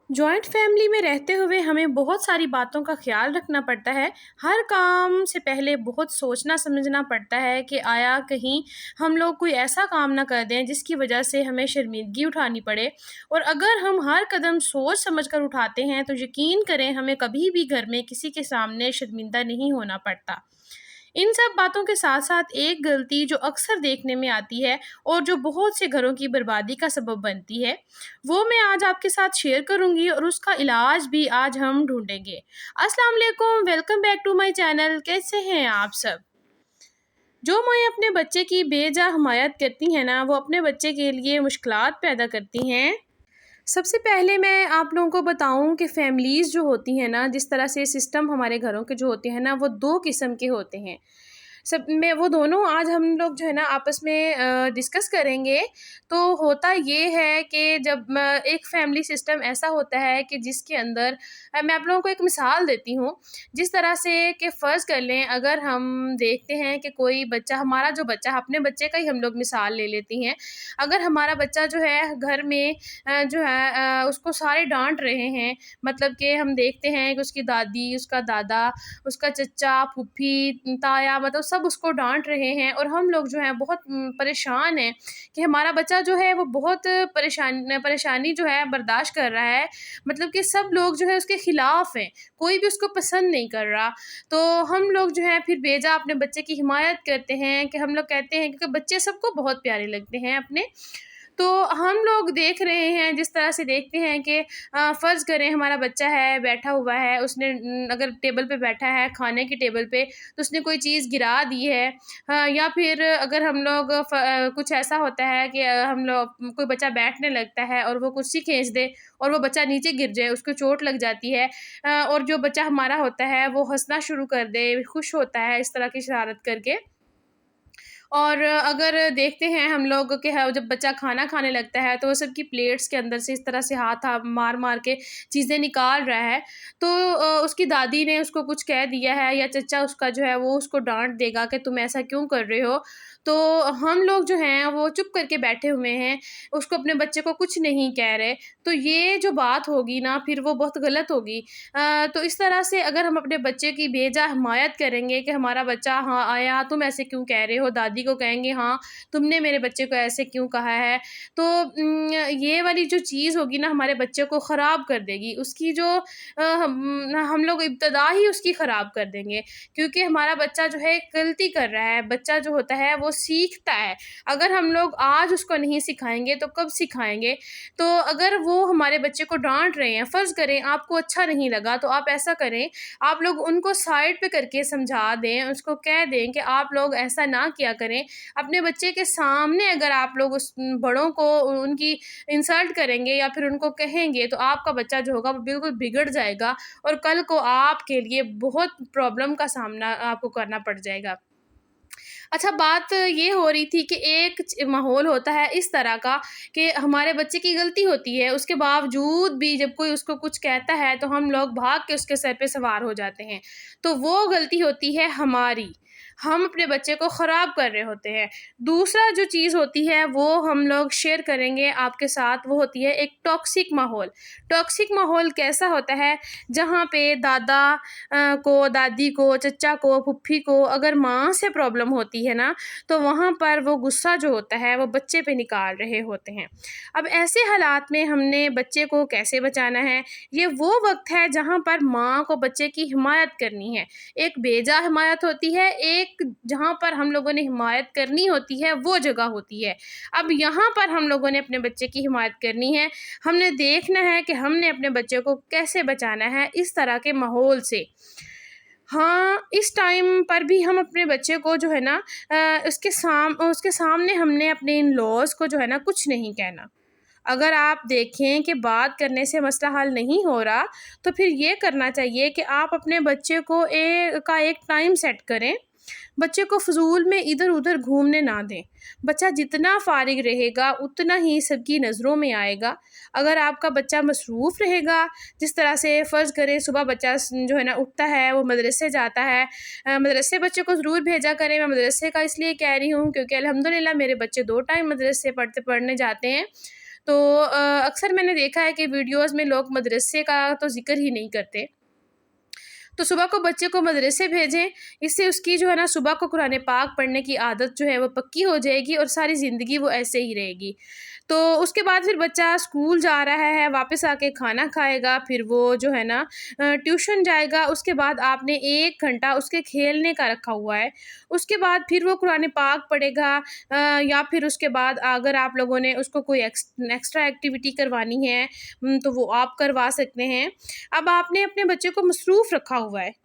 Joint family میں رہتے ہوئے ہمیں بہت ساری باتوں کا خیال رکھنا پڑتا ہے۔ ہر کام سے پہلے بہت سوچنا سمجھنا پڑتا ہے کہ آیا کہیں ہم لوگ کوئی ایسا کام نہ کر دیں جس کی وجہ سے ہمیں شرمندگی اٹھانی پڑے، اور اگر ہم ہر قدم سوچ سمجھ کر اٹھاتے ہیں تو یقین کریں ہمیں کبھی بھی گھر میں کسی کے سامنے شرمندہ نہیں ہونا پڑتا۔ ان سب باتوں کے ساتھ ساتھ ایک غلطی جو اکثر دیکھنے میں آتی ہے اور جو بہت سے گھروں کی بربادی کا سبب بنتی ہے، وہ میں آج آپ کے ساتھ شیئر کروں گی اور اس کا علاج بھی آج ہم ڈھونڈیں گے۔ السلام علیکم، welcome back to my channel. کیسے ہیں آپ سب؟ جو مائیں اپنے بچے کی بے جا حمایت کرتی ہیں نا، وہ اپنے بچے کے لیے مشکلات پیدا کرتی ہیں۔ سب سے پہلے میں آپ لوگوں کو بتاؤں کہ فیملیز جو ہوتی ہیں نا، جس طرح سے سسٹم ہمارے گھروں کے جو ہوتے ہیں نا، وہ دو قسم کے ہوتے ہیں۔ سب میں وہ دونوں آج ہم لوگ جو ہے نا آپس میں ڈسکس کریں گے۔ تو ہوتا یہ ہے کہ جب ایک فیملی سسٹم ایسا ہوتا ہے کہ جس کے اندر میں آپ لوگوں کو ایک مثال دیتی ہوں، جس طرح سے کہ فرض کر لیں اگر ہم دیکھتے ہیں کہ کوئی بچہ، ہمارا جو بچہ، اپنے بچے کا ہی ہم لوگ مثال لے لیتی ہیں۔ اگر ہمارا بچہ جو ہے گھر میں جو ہے اس کو سارے ڈانٹ رہے ہیں، مطلب کہ ہم دیکھتے ہیں کہ اس کی دادی، اس کا دادا، اس کا چچا، پھوپھی، تایا، مطلب سب اس کو ڈانٹ رہے ہیں، اور ہم لوگ جو ہیں بہت پریشان ہیں کہ ہمارا بچہ جو ہے وہ بہت پریشانی جو ہے برداشت کر رہا ہے، مطلب کہ سب لوگ جو ہے اس کے خلاف ہیں، کوئی بھی اس کو پسند نہیں کر رہا۔ تو ہم لوگ جو ہے پھر بیجا اپنے بچے کی حمایت کرتے ہیں کہ ہم لوگ کہتے ہیں کہ بچے سب کو بہت پیارے لگتے ہیں اپنے۔ تو ہم لوگ دیکھ رہے ہیں، جس طرح سے دیکھتے ہیں کہ فرض کریں ہمارا بچہ ہے، بیٹھا ہوا ہے، اس نے اگر ٹیبل پہ بیٹھا ہے، کھانے کی ٹیبل پہ، تو اس نے کوئی چیز گرا دی ہے، یا پھر اگر ہم لوگ کچھ ایسا ہوتا ہے کہ ہم لوگ کوئی بچہ بیٹھنے لگتا ہے اور وہ کرسی کھینچ دے اور وہ بچہ نیچے گر جائے، اس کو چوٹ لگ جاتی ہے، اور جو بچہ ہمارا ہوتا ہے وہ ہنسنا شروع کر دے، خوش ہوتا ہے اس طرح کی شرارت کر کے۔ اور اگر دیکھتے ہیں ہم لوگ کہ جب بچہ کھانا کھانے لگتا ہے تو وہ سب کی پلیٹس کے اندر سے اس طرح سے ہاتھ مار مار کے چیزیں نکال رہا ہے، تو اس کی دادی نے اس کو کچھ کہہ دیا ہے، یا چچا اس کا جو ہے وہ اس کو ڈانٹ دے گا کہ تم ایسا کیوں کر رہے ہو، تو ہم لوگ جو ہیں وہ چپ کر کے بیٹھے ہوئے ہیں، اس کو، اپنے بچے کو کچھ نہیں کہہ رہے۔ تو یہ جو بات ہوگی نا پھر وہ بہت غلط ہوگی۔ تو اس طرح سے اگر ہم اپنے بچے کی بے جا حمایت کریں گے کہ ہمارا بچہ ہاں آیا، تم ایسے کیوں کہہ رہے ہو، دادی کو کہیں گے ہاں تم نے میرے بچے کو ایسے کیوں کہا ہے، تو یہ والی جو چیز ہوگی نا ہمارے بچے کو خراب کر دے گی، اس کی جو ہم لوگ ابتدا ہی اس کی خراب کر دیں گے، کیونکہ ہمارا بچہ جو ہے غلطی کر رہا ہے۔ بچہ جو ہوتا ہے وہ سیکھتا ہے، اگر ہم لوگ آج اس کو نہیں سکھائیں گے تو کب سکھائیں گے؟ تو اگر وہ ہمارے بچے کو ڈانٹ رہے ہیں، فرض کریں آپ کو اچھا نہیں لگا، تو آپ ایسا کریں، آپ لوگ ان کو سائڈ پہ کر کے سمجھا دیں، اس کو کہہ دیں کہ آپ لوگ ایسا نہ کیا کریں۔ اپنے بچے کے سامنے اگر آپ لوگ اس بڑوں کو ان کی انسلٹ کریں گے یا پھر ان کو کہیں گے، تو آپ کا بچہ جو ہوگا وہ بالکل بگڑ جائے گا، اور کل کو آپ کے لیے بہت پرابلم کا سامنا آپ کو کرنا پڑ جائے گا۔ اچھا، بات یہ ہو رہی تھی کہ ایک ماحول ہوتا ہے اس طرح کا کہ ہمارے بچے کی غلطی ہوتی ہے، اس کے باوجود بھی جب کوئی اس کو کچھ کہتا ہے تو ہم لوگ بھاگ کے اس کے سر پہ سوار ہو جاتے ہیں، تو وہ غلطی ہوتی ہے ہماری، ہم اپنے بچے کو خراب کر رہے ہوتے ہیں۔ دوسرا جو چیز ہوتی ہے وہ ہم لوگ شیئر کریں گے آپ کے ساتھ، وہ ہوتی ہے ایک ٹاکسک ماحول۔ ٹاکسک ماحول کیسا ہوتا ہے؟ جہاں پہ دادا کو، دادی کو، چچا کو، پھپھی کو اگر ماں سے پرابلم ہوتی ہے نا، تو وہاں پر وہ غصہ جو ہوتا ہے وہ بچے پہ نکال رہے ہوتے ہیں۔ اب ایسے حالات میں ہم نے بچے کو کیسے بچانا ہے؟ یہ وہ وقت ہے جہاں پر ماں کو بچے کی حمایت کرنی ہے۔ ایک بیجا حمایت ہوتی ہے، ایک جہاں پر ہم لوگوں نے حمایت کرنی ہوتی ہے، وہ جگہ ہوتی ہے۔ اب یہاں پر ہم لوگوں نے اپنے بچے کی حمایت کرنی ہے، ہم نے دیکھنا ہے کہ ہم نے اپنے بچے کو کیسے بچانا ہے اس طرح کے ماحول سے۔ ہاں، اس ٹائم پر بھی ہم اپنے بچے کو جو ہے نا اس کے سامنے ہم نے اپنے ان لاز کو جو ہے نا کچھ نہیں کہنا۔ اگر آپ دیکھیں کہ بات کرنے سے مسئلہ حل نہیں ہو رہا، تو پھر یہ کرنا چاہیے کہ آپ اپنے بچے کو ایک ٹائم سیٹ کریں، بچے کو فضول میں ادھر ادھر گھومنے نہ دیں۔ بچہ جتنا فارغ رہے گا اتنا ہی سب کی نظروں میں آئے گا۔ اگر آپ کا بچہ مصروف رہے گا، جس طرح سے فرض کریں صبح بچہ جو ہے نا اٹھتا ہے، وہ مدرسے جاتا ہے، مدرسے بچے کو ضرور بھیجا کریں۔ میں مدرسے کا اس لیے کہہ رہی ہوں کیونکہ الحمدللہ میرے بچے 2 ٹائم مدرسے پڑھنے جاتے ہیں، تو اکثر میں نے دیکھا ہے کہ ویڈیوز میں لوگ مدرسے کا تو ذکر ہی نہیں کرتے۔ تو صبح کو بچے کو مدرسے بھیجیں، اس سے اس کی جو ہے نا صبح کو قرآن پاک پڑھنے کی عادت جو ہے وہ پکی ہو جائے گی اور ساری زندگی وہ ایسے ہی رہے گی۔ تو اس کے بعد پھر بچہ اسکول جا رہا ہے، واپس آ کے کھانا کھائے گا، پھر وہ جو ہے نا ٹیوشن جائے گا، اس کے بعد آپ نے 1 گھنٹہ اس کے کھیلنے کا رکھا ہوا ہے، اس کے بعد پھر وہ قرآن پاک پڑھے گا، یا پھر اس کے بعد اگر آپ لوگوں نے اس کو کوئی ایکسٹرا ایکٹیویٹی کروانی ہے تو وہ آپ کروا سکتے ہیں۔ اب آپ نے اپنے بچے کو مصروف رکھا ہوا ہے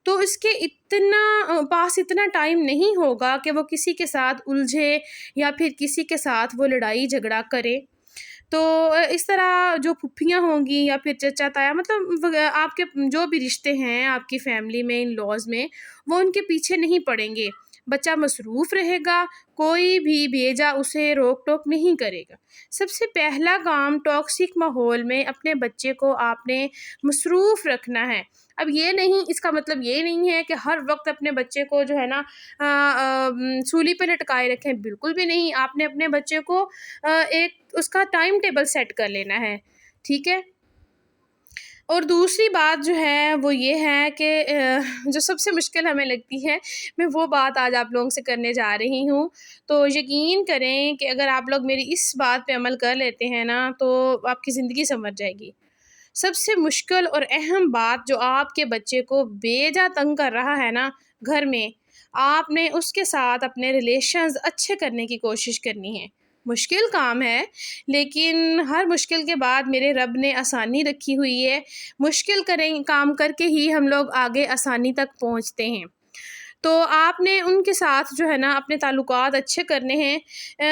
تو اس کے اتنا ٹائم نہیں ہوگا کہ وہ کسی کے ساتھ الجھے یا پھر کسی کے ساتھ وہ لڑائی جھگڑا کرے۔ تو اس طرح جو پھپھیاں ہوں گی یا پھر چچا تایا، مطلب آپ کے جو بھی رشتے ہیں آپ کی فیملی میں، ان لاز میں، وہ ان کے پیچھے نہیں پڑیں گے۔ بچہ مصروف رہے گا، کوئی بھی بھیجا اسے روک ٹوک نہیں کرے گا۔ سب سے پہلا کام ٹاکسک ماحول میں اپنے بچے کو آپ نے مصروف رکھنا ہے۔ اب یہ نہیں، اس کا مطلب یہ نہیں ہے کہ ہر وقت اپنے بچے کو جو ہے نا سولی پہ لٹکائے رکھیں، بالکل بھی نہیں۔ آپ نے اپنے بچے کو ایک اس کا ٹائم ٹیبل سیٹ کر لینا ہے، ٹھیک ہے۔ اور دوسری بات جو ہے وہ یہ ہے کہ جو سب سے مشکل ہمیں لگتی ہے، میں وہ بات آج آپ لوگوں سے کرنے جا رہی ہوں۔ تو یقین کریں کہ اگر آپ لوگ میری اس بات پہ عمل کر لیتے ہیں نا تو آپ کی زندگی سنور جائے گی۔ سب سے مشکل اور اہم بات جو آپ کے بچے کو بیجا تنگ کر رہا ہے نا گھر میں، آپ نے اس کے ساتھ اپنے ریلیشنز اچھے کرنے کی کوشش کرنی ہے۔ مشکل کام ہے، لیکن ہر مشکل کے بعد میرے رب نے آسانی رکھی ہوئی ہے۔ مشکل کام کر کے ہی ہم لوگ آگے آسانی تک پہنچتے ہیں۔ تو آپ نے ان کے ساتھ جو ہے نا اپنے تعلقات اچھے کرنے ہیں۔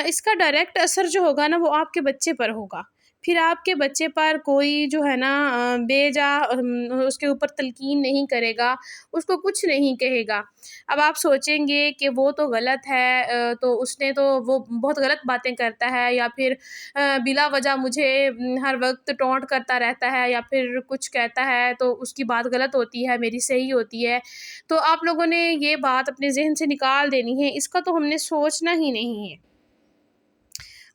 اس کا ڈائریکٹ اثر جو ہوگا نا وہ آپ کے بچے پر ہوگا۔ پھر آپ کے بچے پر کوئی جو ہے نا بیجا اس کے اوپر تلقین نہیں کرے گا، اس کو کچھ نہیں کہے گا۔ اب آپ سوچیں گے کہ وہ تو غلط ہے، تو اس نے تو وہ بہت غلط باتیں کرتا ہے، یا پھر بلا وجہ مجھے ہر وقت ٹونٹ کرتا رہتا ہے یا پھر کچھ کہتا ہے تو اس کی بات غلط ہوتی ہے، میری صحیح ہوتی ہے۔ تو آپ لوگوں نے یہ بات اپنے ذہن سے نکال دینی ہے، اس کا تو ہم نے سوچنا ہی نہیں ہے۔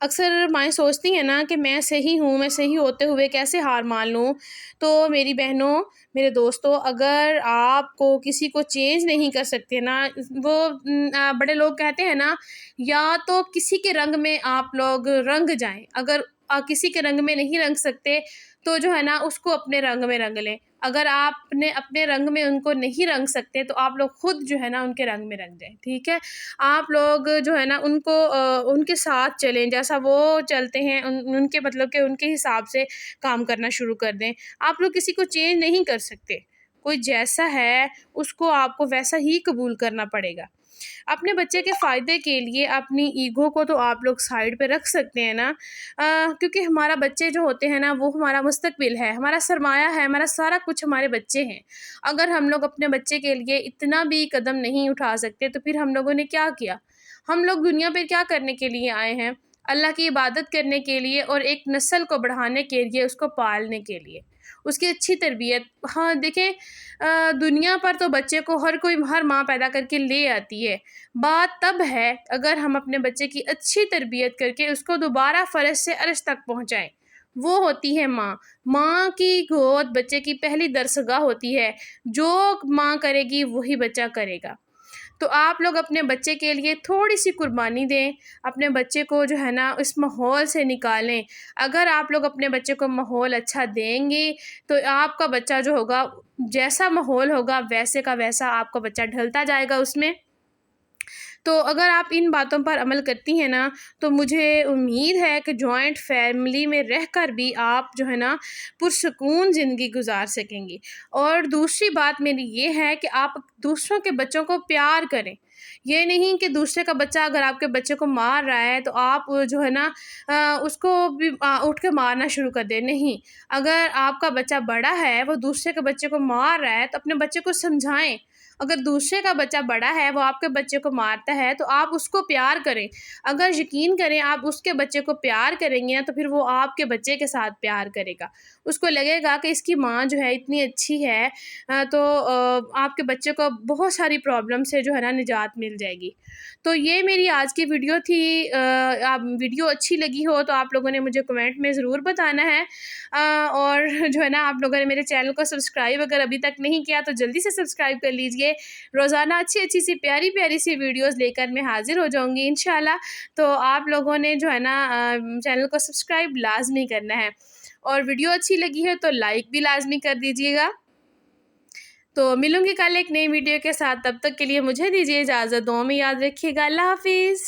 اکثر مائیں سوچتی ہیں نا کہ میں صحیح ہوں، میں صحیح ہوتے ہوئے کیسے ہار مان لوں۔ تو میری بہنوں، میرے دوستوں، اگر آپ کو کسی کو چینج نہیں کر سکتے نا، وہ بڑے لوگ کہتے ہیں نا، یا تو کسی کے رنگ میں آپ لوگ رنگ جائیں، اگر کسی کے رنگ میں نہیں رنگ سکتے تو جو ہے نا اس کو اپنے رنگ میں رنگ لیں۔ اگر آپ نے اپنے رنگ میں ان کو نہیں رنگ سکتے تو آپ لوگ خود جو ہے نا ان کے رنگ میں رنگ جائیں، ٹھیک ہے۔ آپ لوگ جو ہے نا ان کو ان کے ساتھ چلیں، جیسا وہ چلتے ہیں ان کے مطلب کہ ان کے حساب سے کام کرنا شروع کر دیں۔ آپ لوگ کسی کو چینج نہیں کر سکتے، کوئی جیسا ہے اس کو آپ کو ویسا ہی قبول کرنا پڑے گا۔ اپنے بچے کے فائدے کے لیے اپنی ایگو کو تو آپ لوگ سائڈ پہ رکھ سکتے ہیں نا، کیونکہ ہمارا بچے جو ہوتے ہیں نا وہ ہمارا مستقبل ہے، ہمارا سرمایہ ہے، ہمارا سارا کچھ ہمارے بچے ہیں۔ اگر ہم لوگ اپنے بچے کے لیے اتنا بھی قدم نہیں اٹھا سکتے تو پھر ہم لوگوں نے کیا کیا؟ ہم لوگ دنیا پہ کیا کرنے کے لیے آئے ہیں؟ اللہ کی عبادت کرنے کے لیے اور ایک نسل کو بڑھانے کے لیے، اس کو پالنے کے لیے، اس کی اچھی تربیت۔ ہاں دیکھیں، دنیا پر تو بچے کو ہر ماں پیدا کر کے لے آتی ہے، بات تب ہے اگر ہم اپنے بچے کی اچھی تربیت کر کے اس کو دوبارہ فرش سے عرش تک پہنچائیں۔ وہ ہوتی ہے ماں۔ ماں کی گود بچے کی پہلی درسگاہ ہوتی ہے، جو ماں کرے گی وہی بچہ کرے گا۔ تو آپ لوگ اپنے بچے کے لیے تھوڑی سی قربانی دیں، اپنے بچے کو جو ہے نا اس ماحول سے نکالیں۔ اگر آپ لوگ اپنے بچے کو ماحول اچھا دیں گے تو آپ کا بچہ جو ہوگا، جیسا ماحول ہوگا ویسے کا ویسا آپ کا بچہ ڈھلتا جائے گا اس میں۔ تو اگر آپ ان باتوں پر عمل کرتی ہیں نا تو مجھے امید ہے کہ جوائنٹ فیملی میں رہ کر بھی آپ جو ہے نا پرسکون زندگی گزار سکیں گی۔ اور دوسری بات میری یہ ہے کہ آپ دوسروں کے بچوں کو پیار کریں۔ یہ نہیں کہ دوسرے کا بچہ اگر آپ کے بچے کو مار رہا ہے تو آپ جو ہے نا اس کو بھی اٹھ کے مارنا شروع کر دیں، نہیں۔ اگر آپ کا بچہ بڑا ہے، وہ دوسرے کے بچے کو مار رہا ہے تو اپنے بچے کو سمجھائیں، اگر دوسرے کا بچہ بڑا ہے وہ آپ کے بچے کو مارتا ہے تو آپ اس کو پیار کریں. اگر یقین کریں آپ اس کے بچے کو پیار کریں گے تو پھر وہ آپ کے بچے کے ساتھ پیار کرے گا. اس کو لگے گا کہ اس کی ماں جو ہے اتنی اچھی ہے تو آپ کے بچے کو بہت ساری پرابلم سے جو ہے نا نجات مل جائے گی. تو یہ میری آج کی ویڈیو تھی. آپ ویڈیو اچھی لگی ہو تو آپ لوگوں نے مجھے کمنٹ میں ضرور بتانا ہے. اور جو ہے نا آپ لوگوں نے میرے چینل کو سبسکرائب اگر ابھی تک نہیں کیا تو جلدی سے سبسکرائب کر لیجئے. روزانہ اچھی اچھی سی پیاری پیاری سی ویڈیوز لے کر میں حاضر ہو جاؤں گی انشاءاللہ. تو آپ لوگوں نے جو ہے نا چینل کو سبسکرائب لازمی کرنا ہے اور ویڈیو اچھی لگی ہے تو لائک بھی لازمی کر دیجیے گا. تو ملوں گی کل ایک نئی ویڈیو کے ساتھ. تب تک کے لیے مجھے دیجیے اجازت. دعاؤں میں یاد رکھیے گا. اللہ حافظ.